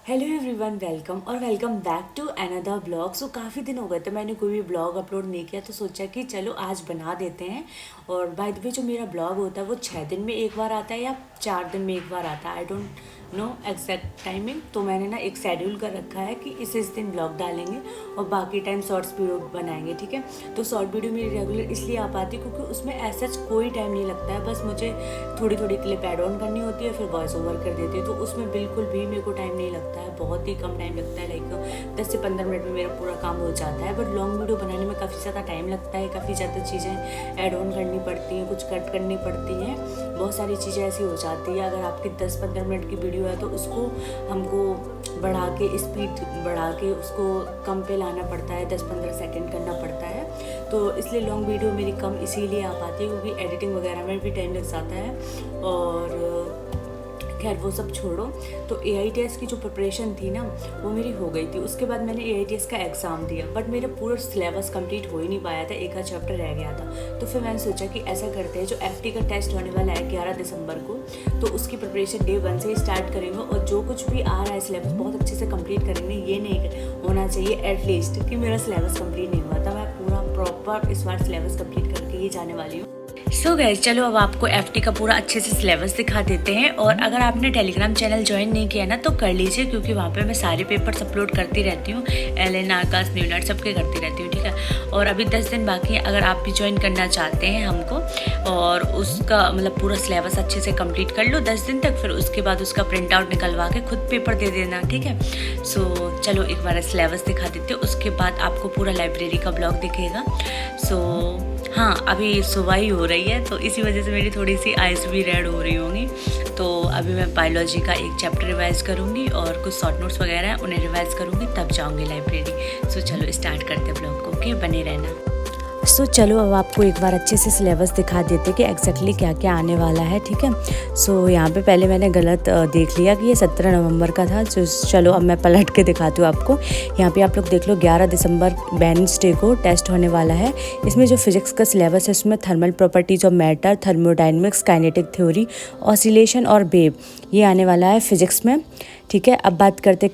Hello everyone, welcome back to another blog. So काफ़ी दिन हो गए थे मैंने कोई भी ब्लॉग अपलोड नहीं किया, तो सोचा कि चलो आज बना देते हैं। और बाय द वे जो मेरा ब्लॉग होता है वो 6 दिन में एक बार आता है या 4 दिन में एक बार आता है, I don't know exact timing. तो मैंने ना एक शेड्यूल कर रखा है कि इस दिन ब्लॉग डालेंगे और बाकी टाइम शॉर्ट्स वीडियो बनाएंगे, ठीक है। तो शॉर्ट वीडियो मेरी रेगुलर इसलिए आ पाती है क्योंकि उसमें ऐसा कोई टाइम नहीं लगता है, बस मुझे थोड़ी थोड़ी क्लिप ऐड ऑन करनी होती है, फिर वॉइस ओवर कर देती है। तो उसमें बिल्कुल भी मेरे को टाइम नहीं लगता है, बहुत ही कम टाइम लगता है, लाइक 10 से 15 मिनट में मेरा पूरा काम हो जाता है। बट लॉन्ग वीडियो बनाने में काफ़ी ज़्यादा टाइम लगता है, काफ़ी ज़्यादा चीज़ें ऐड ऑन करनी पड़ती हैं, कुछ कट करनी पड़ती हैं, बहुत सारी चीज़ें ऐसी हो जाती है। अगर आपकी 10-15 मिनट की वीडियो है तो उसको हमको बढ़ा के स्पीड बढ़ा के उसको कम पे लाना पड़ता है, 10-15 सेकंड करना पड़ता है। तो इसलिए लॉन्ग वीडियो मेरी कम इसीलिए आ पाती है क्योंकि एडिटिंग वगैरह में भी टाइम लग जाता है। और खैर वो सब छोड़ो। तो AITS की जो प्रिपरेशन थी ना वो मेरी हो गई थी। उसके बाद मैंने AITS का एग्ज़ाम दिया, बट मेरा पूरा सिलेबस कंप्लीट हो ही नहीं पाया था, एक आध चैप्टर रह गया था। तो फिर मैंने सोचा कि ऐसा करते हैं, जो FT का टेस्ट होने वाला है 11 दिसंबर को, तो उसकी प्रिपरेशन डे 1 से ही स्टार्ट करेंगे। और जो कुछ भी आ रहा है सिलेबस बहुत अच्छे से कंप्लीट करेंगे। ये नहीं होना चाहिए एटलीस्ट कि मेरा सिलेबस कंप्लीट नहीं हुआ था, मैं पूरा प्रॉपर इस बार सिलेबस कंप्लीट करके ही जाने वाली हूँ। सो गाइस, चलो अब आपको FT का पूरा अच्छे से सिलेबस दिखा देते हैं। और अगर आपने टेलीग्राम चैनल ज्वाइन नहीं किया ना तो कर लीजिए, क्योंकि वहाँ पे मैं सारे पेपर्स अपलोड करती रहती हूँ, LN, आकाश, न्यूनट सबके करती रहती हूँ, ठीक है। और अभी 10 दिन बाकी है, अगर आप भी ज्वाइन करना चाहते हैं हमको और उसका मतलब पूरा सिलेबस अच्छे से कंप्लीट कर लो 10 दिन तक, फिर उसके बाद उसका प्रिंट आउट निकलवा के खुद पेपर दे देना, ठीक है। सो चलो एक बार सिलेबस दिखा देते हैं, उसके बाद आपको पूरा लाइब्रेरी का ब्लॉग दिखेगा। सो हाँ, अभी सुबह ही हो रही है तो इसी वजह से मेरी थोड़ी सी आइज़ भी रेड हो रही होंगी। तो अभी मैं बायोलॉजी का एक चैप्टर रिवाइज़ करूँगी और कुछ शॉर्ट नोट्स वगैरह हैं उन्हें रिवाइज़ करूँगी, तब जाऊँगी लाइब्रेरी। सो चलो स्टार्ट करते हैं ब्लॉग को, ओके, बने रहना। सो चलो अब आपको एक बार अच्छे से सिलेबस दिखा देते कि एग्जैक्टली क्या क्या आने वाला है, ठीक है। सो यहाँ पे पहले मैंने गलत देख लिया कि ये 17 नवंबर का था। चलो अब मैं पलट के दिखाती हूँ आपको। यहाँ पे आप लोग देख लो, 11 दिसंबर वेडनेसडे को टेस्ट होने वाला है। इसमें जो फिजिक्स का सिलेबस है उसमें thermal properties of matter, thermodynamics, kinetic theory, oscillation और वेव, ये आने वाला है फिजिक्स में, ठीक है। अब बात करते हैं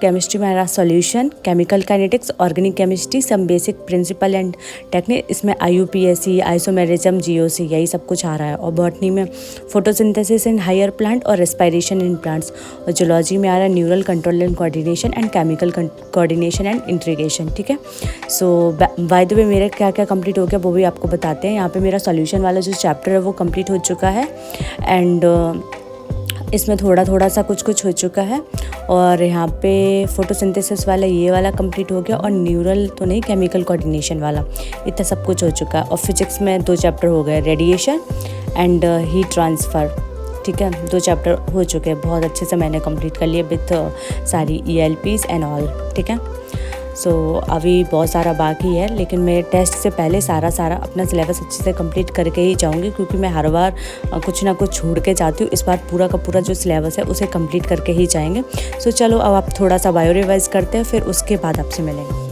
केमिस्ट्री में आ रहा solution, chemical kinetics, organic chemistry, some basic principle and technique, इसमें IUPAC, आइसोमेरिज्म, GOC, यही सब कुछ आ रहा है। और बॉटनी में फोटोसिंथेसिस इन हायर प्लांट और रेस्पिरेशन इन प्लांट्स। और जूलॉजी में आ रहा है neural control and coordination and chemical coordination and integration, ठीक है। सो बाय द वे मेरा क्या क्या कंप्लीट हो गया वो भी आपको बताते हैं। यहाँ पे मेरा सॉल्यूशन वाला जो चैप्टर है वो कंप्लीट हो चुका है, एंड इसमें थोड़ा थोड़ा सा कुछ हो चुका है। और यहाँ पे फोटोसिंथेसिस वाला ये वाला कंप्लीट हो गया, और न्यूरल तो नहीं, केमिकल कोऑर्डिनेशन वाला, इतना सब कुछ हो चुका है। और फिजिक्स में 2 चैप्टर हो गए, रेडिएशन एंड हीट ट्रांसफ़र, ठीक है। 2 चैप्टर हो चुके हैं, बहुत अच्छे से मैंने कंप्लीट कर लिए विथ सारी ELPs एंड ऑल, ठीक है। सो अभी बहुत सारा बाकी है, लेकिन मैं टेस्ट से पहले सारा अपना सिलेबस अच्छे से कंप्लीट करके ही जाऊंगी, क्योंकि मैं हर बार कुछ ना कुछ छोड़ के जाती हूँ। इस बार पूरा का पूरा जो सिलेबस है उसे कंप्लीट करके ही जाएंगे। सो चलो अब आप थोड़ा सा बायो रिवाइज करते हैं, फिर उसके बाद आपसे मिलेंगे।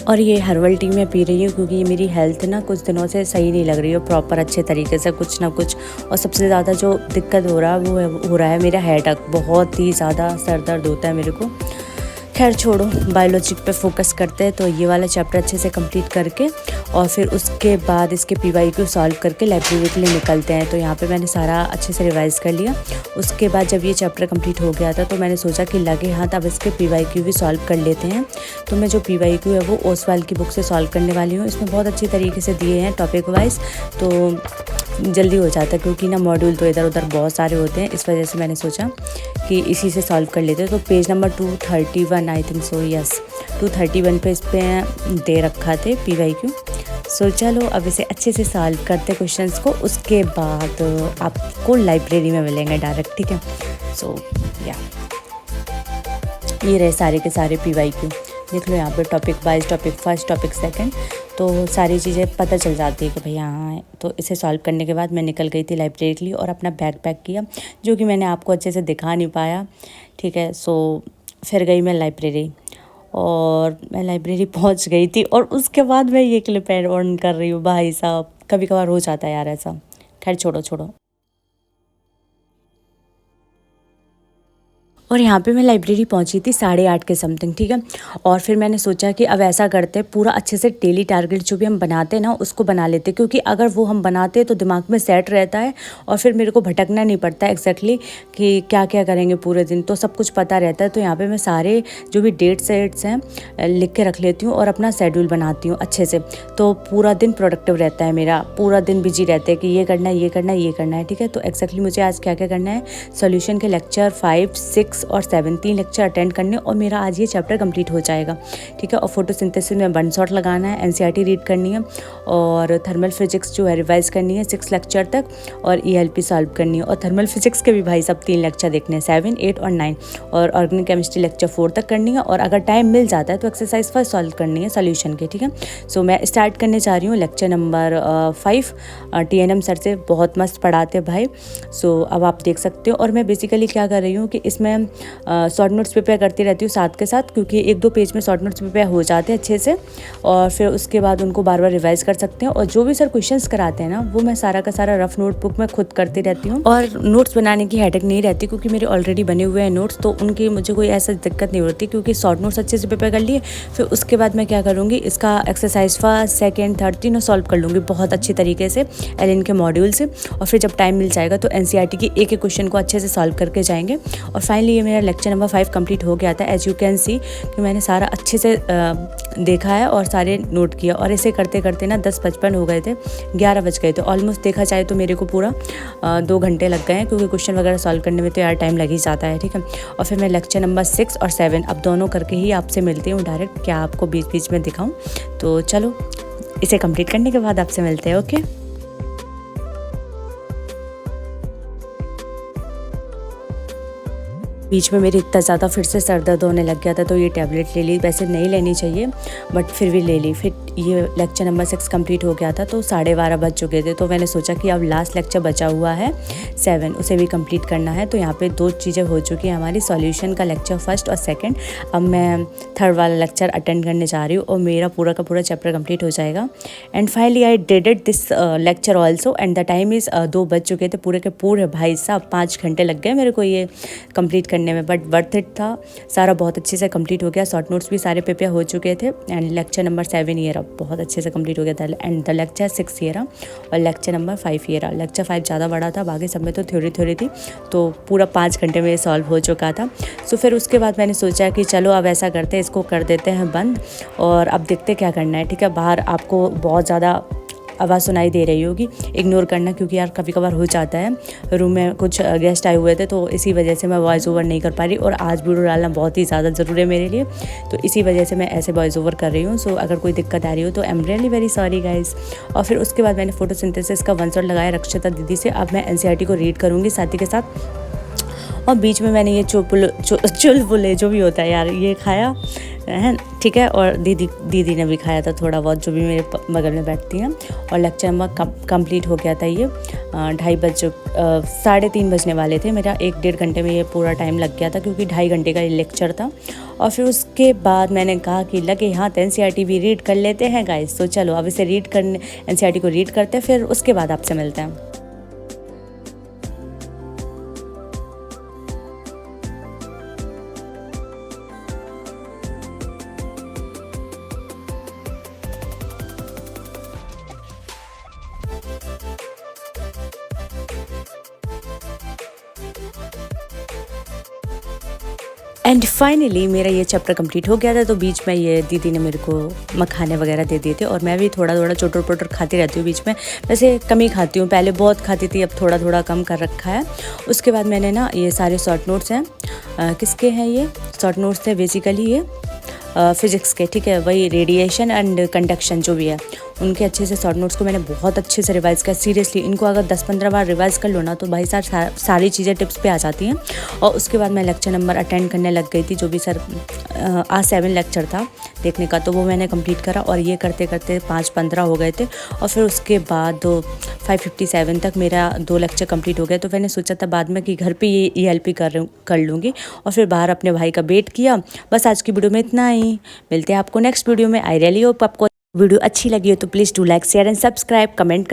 और ये हर्बल टी मैं पी रही हूँ क्योंकि ये मेरी हेल्थ ना कुछ दिनों से सही नहीं लग रही है प्रॉपर अच्छे तरीके से, कुछ ना कुछ। और सबसे ज़्यादा जो दिक्कत हो रहा है वो हो रहा है मेरा हेडेक, बहुत ही ज़्यादा सर दर्द होता है मेरे को। खैर छोड़ो, बायोलॉजी पे फोकस करते हैं। तो ये वाला चैप्टर अच्छे से कंप्लीट करके और फिर उसके बाद इसके PYQ सॉल्व करके लाइब्रेरी के लिए निकलते हैं। तो यहाँ पे मैंने सारा अच्छे से रिवाइज़ कर लिया। उसके बाद जब ये चैप्टर कंप्लीट हो गया था तो मैंने सोचा कि लगे हाथ अब इसके PYQ भी सॉल्व कर लेते हैं। तो मैं जो PYQ है वो ओसवाल की बुक से सॉल्व करने वाली हूँ। इसमें बहुत अच्छी तरीके से दिए हैं टॉपिक वाइज, तो जल्दी हो जाता है, क्योंकि ना मॉड्यूल तो इधर उधर बहुत सारे होते हैं। इस वजह से मैंने सोचा कि इसी से सॉल्व कर लेते हैं। तो page number 231 I think so, yes 231 पे इस पर दे रखा थे PYQ। सो चलो अब इसे अच्छे से सॉल्व करते क्वेश्चंस को, उसके बाद आपको लाइब्रेरी में मिलेंगे डायरेक्ट, ठीक है। सो या ये रहे सारे के सारे PYQ, देख लो यहाँ पे topic wise, topic first, topic second, तो सारी चीज़ें पता चल जाती है कि भाई हाँ है। तो इसे सॉल्व करने के बाद मैं निकल गई थी लाइब्रेरी के लिए और अपना बैग पैक किया, जो कि मैंने आपको अच्छे से दिखा नहीं पाया, ठीक है। सो फिर गई मैं लाइब्रेरी और मैं लाइब्रेरी पहुंच गई थी और उसके बाद मैं ये क्लिप ऑन कर रही हूँ। भाई साहब, कभी कभार हो जाता है यार ऐसा। खैर छोड़ो छोड़ो। और यहाँ पे मैं लाइब्रेरी पहुँची थी 8:30 के समथिंग, ठीक है। और फिर मैंने सोचा कि अब ऐसा करते हैं, पूरा अच्छे से डेली टारगेट जो भी हम बनाते हैं ना उसको बना लेते हैं, क्योंकि अगर वो हम बनाते हैं तो दिमाग में सेट रहता है और फिर मेरे को भटकना नहीं पड़ता है एग्जैक्टली कि क्या क्या करेंगे पूरे दिन, तो सब कुछ पता रहता है। तो यहाँ पर मैं सारे जो भी डेट सेट्स हैं लिख के रख लेती हूँ और अपना शेड्यूल बनाती हूँ अच्छे से। तो पूरा दिन प्रोडक्टिव रहता है मेरा, पूरा दिन बिजी रहता है कि ये करना है ये करना है ये करना है, ठीक है। तो एग्जैक्टली मुझे आज क्या क्या करना है, सोल्यूशन के लेक्चर 5, 6 और 7 3 लेक्चर अटेंड करने और मेरा आज ये चैप्टर कंप्लीट हो जाएगा, ठीक है। और फोटोसिंथेसिस में 1 शॉट लगाना है, एनसीईआरटी रीड करनी है और थर्मल फिजिक्स जो है रिवाइज करनी है 6 लेक्चर तक, और ईएलपी सॉल्व करनी है। और थर्मल फिजिक्स के भी भाई सब 3 लेक्चर देखने हैं, 7, 8 और 9, और ऑर्गेनिक केमिस्ट्री लेक्चर 4 तक करनी है। और अगर टाइम मिल जाता है तो एक्सरसाइज फर्स्ट सॉल्व करनी है सोल्यूशन के, ठीक है। सो मैं स्टार्ट करने जा रही हूँ लेक्चर नंबर 5। TNM सर से बहुत मस्त पढ़ाते भाई। सो अब आप देख सकते हो। और मैं बेसिकली क्या कर रही हूँ कि इसमें शॉर्ट नोट्स प्रिपेयर करती रहती हूँ साथ के साथ, क्योंकि 1-2 पेज में शॉर्ट नोट्स प्रिपेयर हो जाते हैं अच्छे से, और फिर उसके बाद उनको बार बार रिवाइज कर सकते हैं। और जो भी सर क्वेश्चंस कराते हैं ना वो मैं सारा का सारा रफ नोटबुक में खुद करती रहती हूँ, और नोट्स बनाने की हेडेक नहीं रहती क्योंकि मेरे ऑलरेडी बने हुए हैं नोट्स, तो उनकी मुझे कोई ऐसा दिक्कत नहीं होती, क्योंकि शॉर्ट नोट्स अच्छे से प्रिपेयर कर लिए। फिर उसके बाद मैं क्या करूँगी, इसका एक्सरसाइज 1, 2, 3 तीनों सॉल्व कर लूँगी बहुत अच्छी तरीके से एलिन के मॉड्यूल से। और फिर जब टाइम मिल जाएगा तो एनसीईआरटी की एक एक क्वेश्चन को अच्छे से सॉल्व करके जाएंगे। और फाइनली ये मेरा लेक्चर नंबर 5 कंप्लीट हो गया था। एज यू कैन सी कि मैंने सारा अच्छे से देखा है और सारे नोट किया, और ऐसे करते करते ना 10:55 हो गए थे, 11 बज गए थे ऑलमोस्ट। देखा जाए तो मेरे को पूरा 2 घंटे लग गए हैं, क्योंकि क्वेश्चन वगैरह सॉल्व करने में तो यार टाइम लग ही जाता है, ठीक है। और फिर मैं लेक्चर नंबर 6 और 7 अब दोनों करके ही आपसे मिलती हूँ डायरेक्ट, क्या आपको बीच बीच में दिखाऊँ। तो चलो इसे कंप्लीट करने के बाद आपसे मिलते हैं, ओके। बीच में मेरी इतना ज़्यादा फिर से सर दर्द होने लग गया था, तो ये टैबलेट ले ली। वैसे नहीं लेनी चाहिए बट फिर भी ले ली। फिर ये लेक्चर नंबर 6 कंप्लीट हो गया था, तो 12:30 बज चुके थे। तो मैंने सोचा कि अब लास्ट लेक्चर बचा हुआ है 7, उसे भी कंप्लीट करना है। तो यहाँ पे 2 चीज़ें हो चुकी हैं हमारी, सॉल्यूशन का लेक्चर 1 और 2। अब मैं 3rd वाला लेक्चर अटेंड करने जा रही हूँ और मेरा पूरा का पूरा चैप्टर कंप्लीट हो जाएगा। And finally I did it this lecture also, and the time is 2 बज चुके थे पूरे के पूरे। भाई साहब 5 घंटे लग गए मेरे को ये कंप्लीट करने में, बट वर्थ इट था। सारा बहुत अच्छे से कंप्लीट हो गया, शॉर्ट नोट्स भी सारे प्रिपेयर हो चुके थे। एंड लेक्चर नंबर 7 ये रहा, बहुत अच्छे से कंप्लीट हो गया था। एंड द लेक्चर 6 ये रहा, और लेक्चर नंबर 5 ये रहा। लेक्चर 5 ज़्यादा बड़ा था, बाकी सब में तो थ्योरी थी, तो पूरा 5 घंटे में ये सॉल्व हो चुका था। सो फिर उसके बाद मैंने सोचा कि चलो अब ऐसा करते हैं, इसको कर देते हैं बंद और अब देखते क्या करना है, ठीक है। बाहर आपको बहुत ज़्यादा आवाज़ सुनाई दे रही होगी, इग्नोर करना, क्योंकि यार कभी कभार हो जाता है। रूम में कुछ गेस्ट आए हुए थे, तो इसी वजह से मैं वॉइस ओवर नहीं कर पा रही, और आज वीडियो डालना बहुत ही ज़्यादा ज़रूरी है मेरे लिए, तो इसी वजह से मैं ऐसे वॉइस ओवर कर रही हूँ। सो अगर कोई दिक्कत आ रही हो तो I am really very sorry guys. और फिर उसके बाद मैंने फोटोसिंथेसिस का 1 शॉट लगाया रक्षिता दीदी से। अब मैं एनसीईआरटी को रीड करूँगी साथ ही के साथ, और बीच में मैंने ये चुलबुले जो भी होता है यार ये खाया है, ठीक है। और दीदी ने भी खाया था थोड़ा बहुत, जो भी मेरे बगल में बैठती हैं। और लेक्चर नंबर कंप्लीट हो गया था ये 2:30 बज 3:30 बजने वाले थे। मेरा 1-1.5 घंटे में ये पूरा टाइम लग गया था, क्योंकि 2.5 घंटे का ये लेक्चर था। और फिर उसके बाद मैंने कहा कि लगे हाथ एनसीईआरटी भी रीड कर लेते हैं गाइस। तो चलो अब इसे रीड करने, एनसीईआरटी को रीड करते हैं, फिर उसके बाद आपसे मिलते हैं। एंड फाइनली मेरा ये चैप्टर कंप्लीट हो गया था। तो बीच में ये दीदी ने मेरे को मखाने वगैरह दे दिए थे, और मैं भी थोड़ा थोड़ा चोटर पोटर खाती रहती हूँ बीच में। वैसे कम ही खाती हूँ, पहले बहुत खाती थी, अब थोड़ा थोड़ा कम कर रखा है। उसके बाद मैंने ना ये सारे शॉर्ट नोट्स हैं, किसके हैं ये शॉर्ट नोट्स थे बेसिकली ये फ़िज़िक्स के, ठीक है। वही रेडिएशन एंड कंडक्शन जो भी है उनके अच्छे से शॉर्ट नोट्स को मैंने बहुत अच्छे से रिवाइज़ किया। सीरियसली इनको अगर 10-15 बार रिवाइज़ कर लो ना तो भाई साहब सारी चीज़ें टिप्स पे आ जाती हैं। और उसके बाद मैं लेक्चर नंबर अटेंड करने लग गई थी, जो भी सर आज 7 लेक्चर था देखने का, तो वो मैंने कंप्लीट करा। और ये करते करते 5:15 हो गए थे और फिर उसके बाद 5:57 तक मेरा 2 लेक्चर कंप्लीट हो गया। तो मैंने सोचा था बाद में कि घर पे ये ELP कर लूँगी और फिर बाहर अपने भाई का वेट किया। बस आज की वीडियो में इतना ही, मिलते हैं आपको नेक्स्ट वीडियो में। आई रियली होप आपको वीडियो अच्छी लगी हो तो please do like share and subscribe, comment